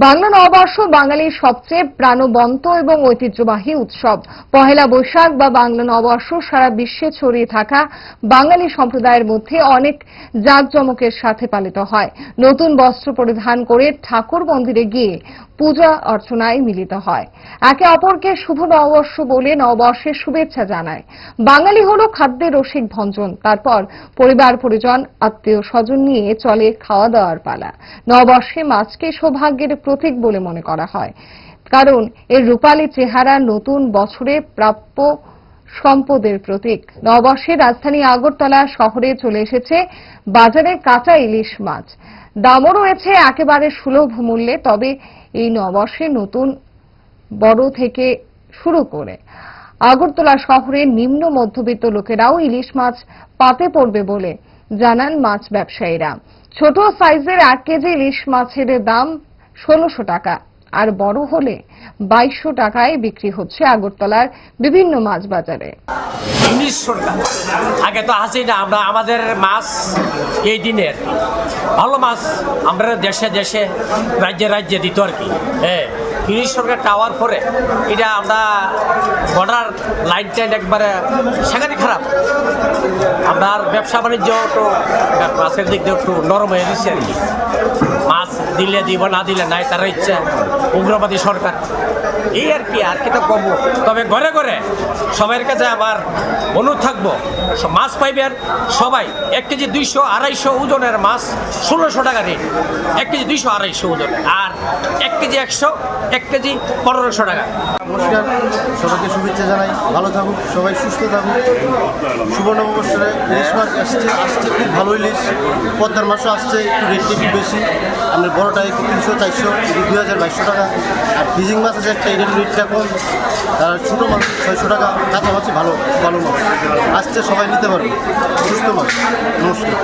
বাংলা নববর্ষ বাঙালির সবচেয়ে প্রাণবন্ত এবং ঐতিহ্যবাহী উৎসব। পহেলা বৈশাখ বা বাংলা নববর্ষ সারা বিশ্বে ছড়িয়ে থাকা বাঙালি সম্প্রদায়ের মধ্যে অনেক জাঁকজমকের সাথে পালিত হয়। নতুন বস্ত্র পরিধান করে ঠাকুর মন্দিরে গিয়ে পূজা অর্চনায় মিলিত হয়, একে অপরকে শুভ নববর্ষ বলে নববর্ষের শুভেচ্ছা জানায়। বাঙালি হলো খাদ্যের রসিক ভঞ্জন, তারপর পরিবার পরিজন আত্মীয় স্বজন নিয়ে চলে খাওয়া দাওয়ার পালা। নববর্ষে মাছকে সৌভাগ্যের প্রতীক বলে মনে করা হয়, কারণ এর রূপালী চেহারা নতুন বছরে প্রাপ্য সম্পদের প্রতীক। নববর্ষে রাজধানী আগরতলা শহরে চলে এসেছে বাজারে কাঁচা ইলিশ মাছ। দামও রয়েছে একেবারে সুলভ মূল্যে। তবে এই নববর্ষে নতুন বড় থেকে শুরু করে আগরতলা শহরের নিম্ন মধ্যবিত্ত লোকেরাও ইলিশ মাছ পাতে পড়বে বলে জানান মাছ ব্যবসায়ীরা। ছোট সাইজের 1 কেজি ইলিশ মাছের দাম 1600 টাকা, আর বড় হলে 2200 টাকায় বিক্রি হচ্ছে আগরতলার বিভিন্ন মাছ বাজারে। ইংলিশ সরকার আগে তো আসি না, আমরা আমাদের মাছ এই দিনের ভালো মাছ আমরা দেশে দেশে রাজ্যে রাজ্যে দিত আর কি। হ্যাঁ, ইংলিশ সরকার টাওয়ার পরে এটা আমরা বর্ডার লাইন টাইন একবারে সেখানে খারাপ। আমরা ব্যবসা বাণিজ্য একটু মাছের দিক দিয়ে একটু নরম হয়ে দিচ্ছে আর কি। মাছ দিলে দিব, না দিলে নাই, তার ইচ্ছা। উগ্রবাদী সরকার এই আর কি তো কম। তবে ঘরে ঘরে সবার কাছে আমার অনুরোধ থাকবো, মাছ পাইবেন সবাই। 1 কেজি 200-250 ওজনের মাছ 1600 টাকা রেট। 1 কেজি 200-250 ওজনের, আর 1 কেজি 100, 1 কেজি 1500 টাকা। নমস্কার, সবাইকে শুভেচ্ছা জানাই। ভালো থাকুক সবাই, সুস্থ থাকুক। শুভ নববর্ষে ইলিশ মাছ আসছে খুব ভালো ইলিশ। পদ্মার মাছও আসছে, একটু রেটটা একটু বেশি। আমাদের বড়টা একটু 300-400, এটি 2200 টাকা। আর ফিজিং মাছ আছে একটা, এটার রেটটা কম। আর ছোটো মাছ 600 টাকা। কাঁচা মাছ ভালো ভালো মাছ আসছে, সবাই নিতে পারবে। সুস্থ মাছ। নমস্কার।